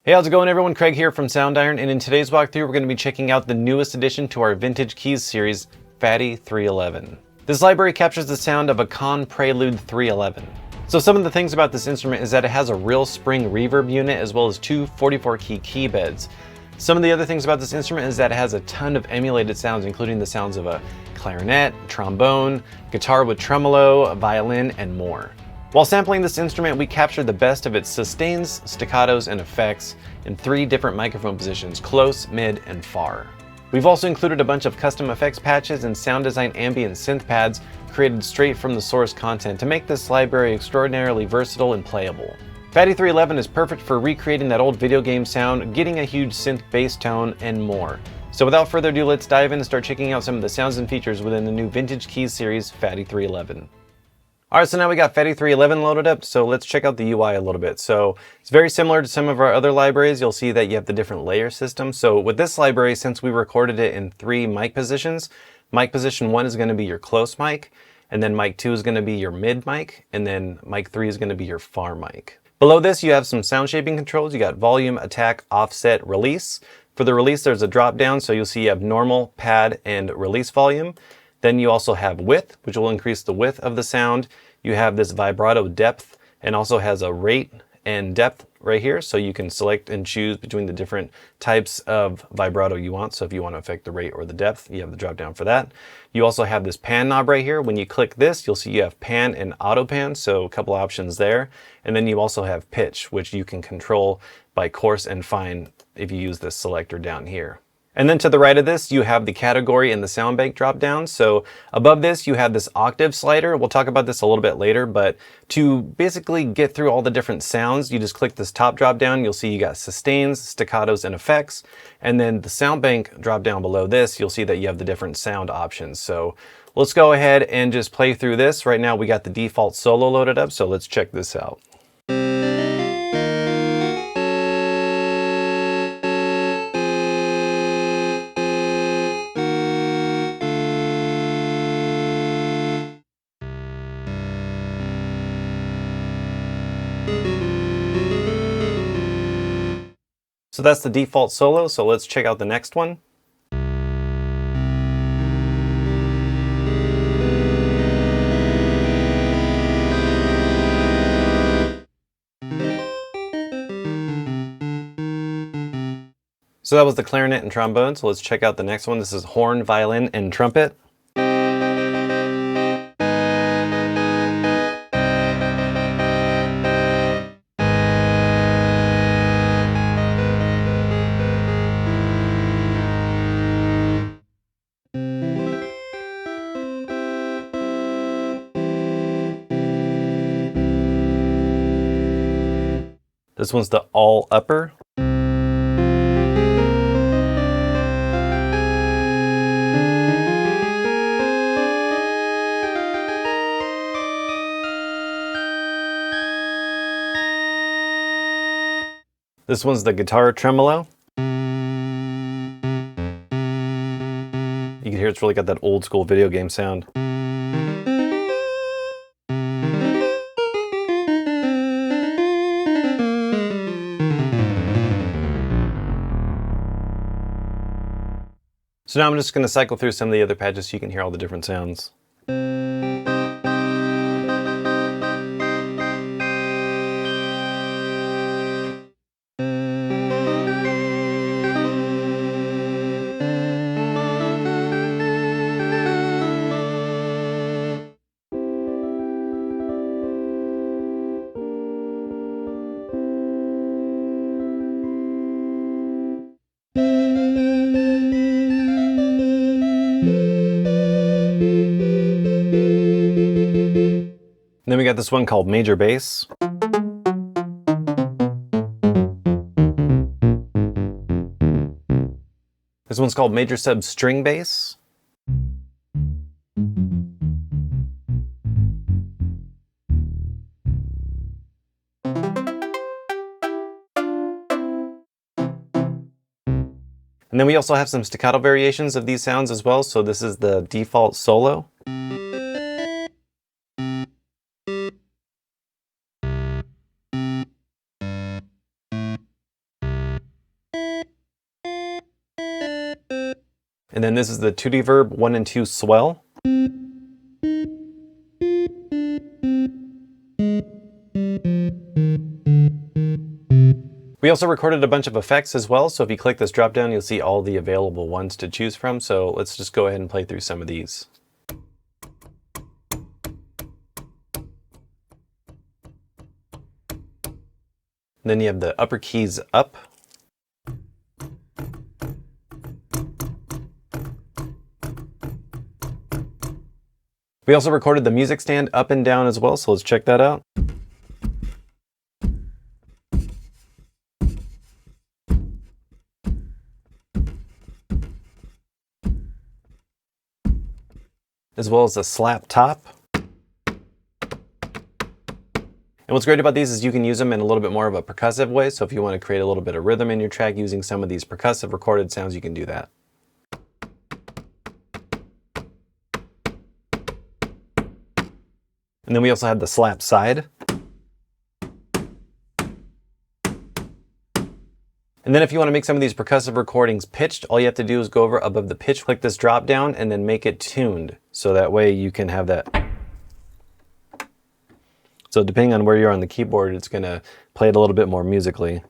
Hey, how's it going everyone? Craig here from Soundiron, and in today's walkthrough we're going to be checking out the newest addition to our Vintage Keys series, Fatty 311. This library captures the sound of a Con Prelude 311. So some of the things about this instrument is that it has a real spring reverb unit as well as two 44-key key beds. Some of the other things about this instrument is that it has a ton of emulated sounds, including the sounds of a clarinet, trombone, guitar with tremolo, a violin, and more. While sampling this instrument, we captured the best of its sustains, staccatos, and effects in 3 different microphone positions: close, mid, and far. We've also included a bunch of custom effects patches and sound design ambient synth pads created straight from the source content to make this library extraordinarily versatile and playable. Fatty 311 is perfect for recreating that old video game sound, getting a huge synth bass tone, and more. So without further ado, let's dive in and start checking out some of the sounds and features within the new Vintage Keys series, Fatty 311. Alright, so now we got Fatty 311 loaded up, so let's check out the UI a little bit. So it's very similar to some of our other libraries. You'll see that you have the different layer system. So with this library, since we recorded it in 3 mic positions, mic position 1 is going to be your close mic, and then mic 2 is going to be your mid mic, and then mic 3 is going to be your far mic. Below this, you have some sound shaping controls. You got volume, attack, offset, release. For the release, there's a drop down, so you'll see you have normal, pad, and release volume. Then you also have width, which will increase the width of the sound. You have this vibrato depth, and also has a rate and depth right here, so you can select and choose between the different types of vibrato you want. So if you want to affect the rate or the depth, you have the drop down for that. You also have this pan knob right here. When you click this, you'll see you have pan and auto pan, so a couple options there. And then you also have pitch, which you can control by coarse and fine if you use this selector down here. And then to the right of this, you have the category and the sound bank drop down. So above this, you have this octave slider. We'll talk about this a little bit later, but to basically get through all the different sounds, you just click this top drop down. You'll see you got sustains, staccatos, and effects. And then the sound bank drop down below this, you'll see that you have the different sound options. So let's go ahead and just play through this. Right now, we got the default solo loaded up, so let's check this out. So that's the default solo, so let's check out the next one. So that was the clarinet and trombone, so let's check out the next one. This is horn, violin, and trumpet. This one's the all upper. This one's the guitar tremolo. You can hear it's really got that old school video game sound. So now I'm just going to cycle through some of the other patches so you can hear all the different sounds. And then we got this one called Major Bass. This one's called Major Sub String Bass. And then we also have some staccato variations of these sounds as well. So this is the default solo. then this is the tutti verb 1 and 2 swell. We also recorded a bunch of effects as well, so if you click this drop down, you'll see all the available ones to choose from. So let's just go ahead and play through some of these. And then you have the upper keys up. We also recorded the music stand up and down as well, so let's check that out. As well as the slap top. And what's great about these is you can use them in a little bit more of a percussive way. So if you want to create a little bit of rhythm in your track using some of these percussive recorded sounds, you can do that. And then we also have the slap side. And then if you want to make some of these percussive recordings pitched, all you have to do is go over above the pitch, click this drop down, and then make it tuned. So that way you can have that. So depending on where you are on the keyboard, it's going to play it a little bit more musically.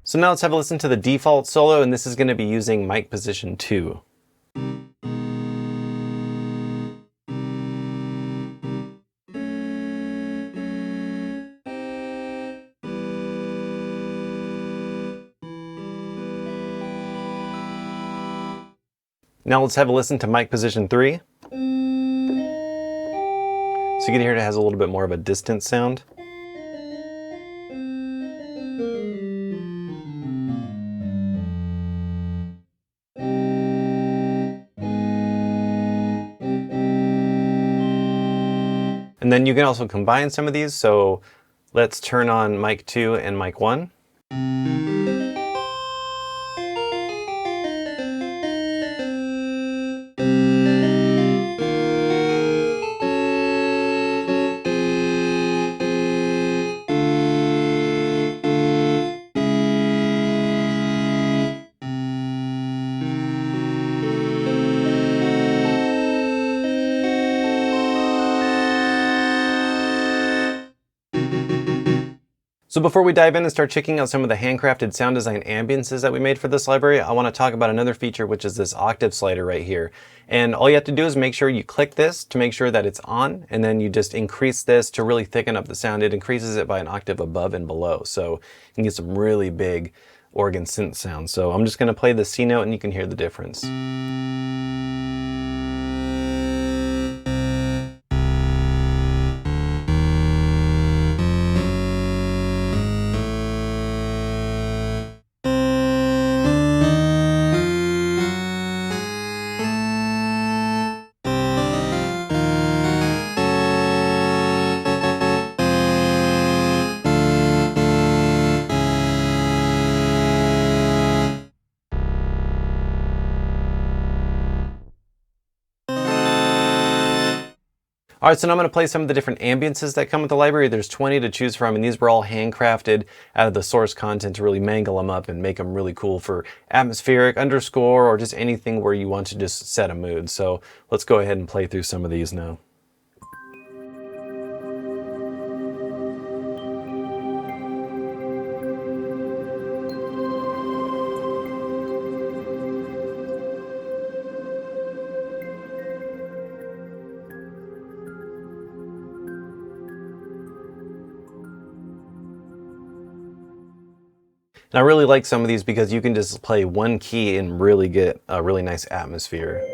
So now let's have a listen to the default solo, and this is going to be using mic position 2. Now let's have a listen to mic position 3. So you can hear it has a little bit more of a distant sound. And then you can also combine some of these. So let's turn on mic 2 and mic 1. So before we dive in and start checking out some of the handcrafted sound design ambiences that we made for this library, I want to talk about another feature, which is this octave slider right here. And all you have to do is make sure you click this to make sure that it's on, and then you just increase this to really thicken up the sound. It increases it by an octave above and below, so you can get some really big organ synth sounds. So I'm just going to play the C note and you can hear the difference. All right, so now I'm going to play some of the different ambiences that come with the library. There's 20 to choose from, and these were all handcrafted out of the source content to really mangle them up and make them really cool for atmospheric, underscore, or just anything where you want to just set a mood. So let's go ahead and play through some of these now. And I really like some of these because you can just play one key and really get a really nice atmosphere.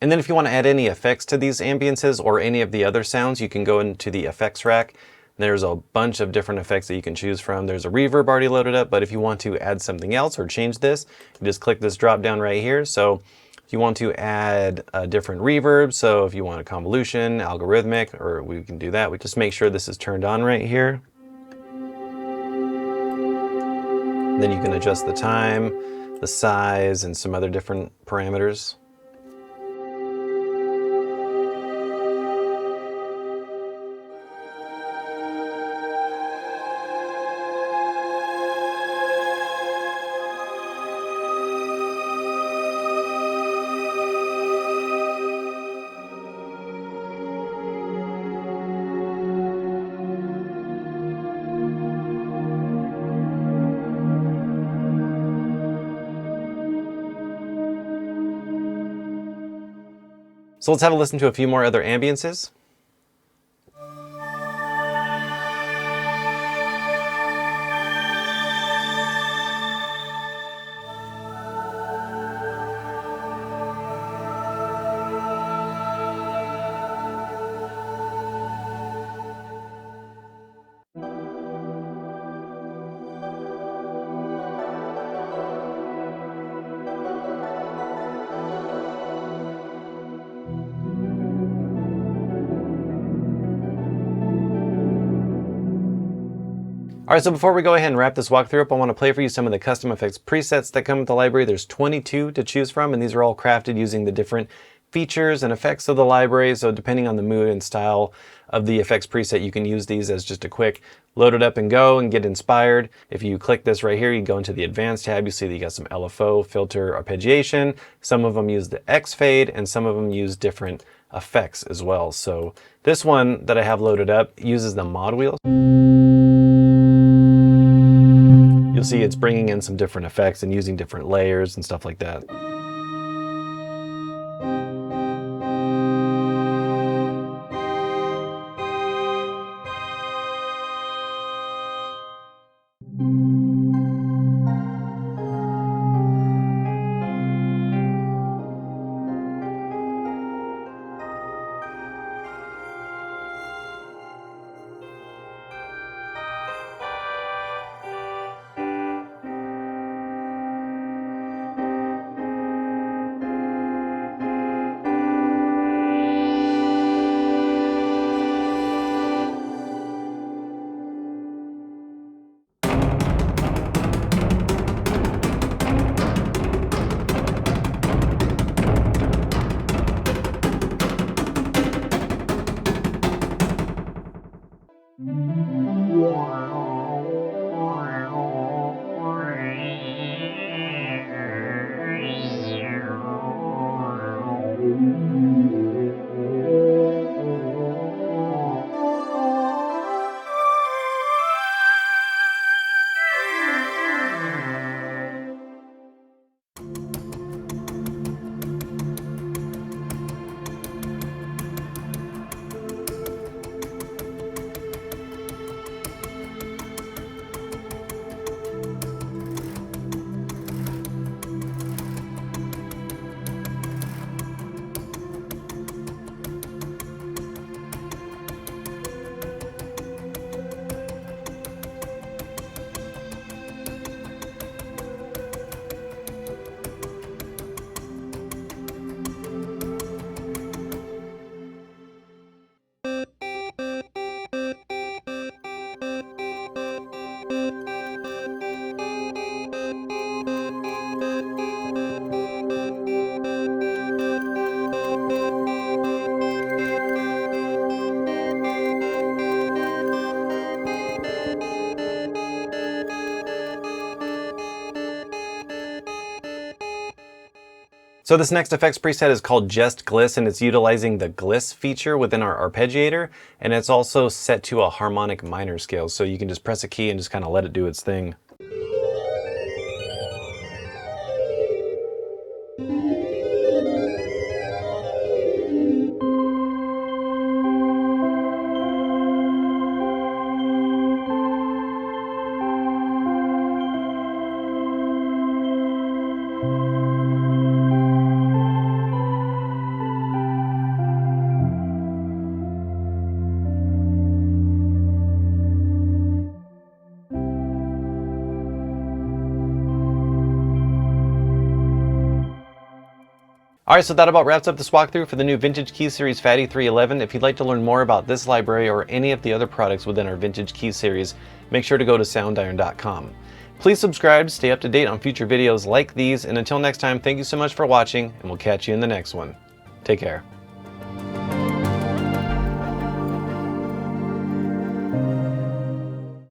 And then if you want to add any effects to these ambiences or any of the other sounds, you can go into the effects rack. There's a bunch of different effects that you can choose from. There's a reverb already loaded up, but if you want to add something else or change this, you just click this drop down right here. So if you want to add a different reverb, so if you want a convolution, algorithmic, or we can do that. We just make sure this is turned on right here. Then you can adjust the time, the size, and some other different parameters. So let's have a listen to a few more other ambiences. Alright, so before we go ahead and wrap this walkthrough up, I want to play for you some of the custom effects presets that come with the library. There's 22 to choose from, and these are all crafted using the different features and effects of the library. So depending on the mood and style of the effects preset, you can use these as just a quick load it up and go and get inspired. If you click this right here, you go into the advanced tab, you see that you got some LFO, filter, arpeggiation. Some of them use the X fade, and some of them use different effects as well. So this one that I have loaded up uses the mod wheel. You'll see it's bringing in some different effects and using different layers and stuff like that. So this next effects preset is called Just Gliss, and it's utilizing the gliss feature within our arpeggiator, and it's also set to a harmonic minor scale, so you can just press a key and just kind of let it do its thing. Alright, so that about wraps up this walkthrough for the new Vintage Keys series Fatty 311. If you'd like to learn more about this library or any of the other products within our Vintage Keys series, make sure to go to soundiron.com. Please subscribe to stay up to date on future videos like these, and until next time, thank you so much for watching, and we'll catch you in the next one. Take care.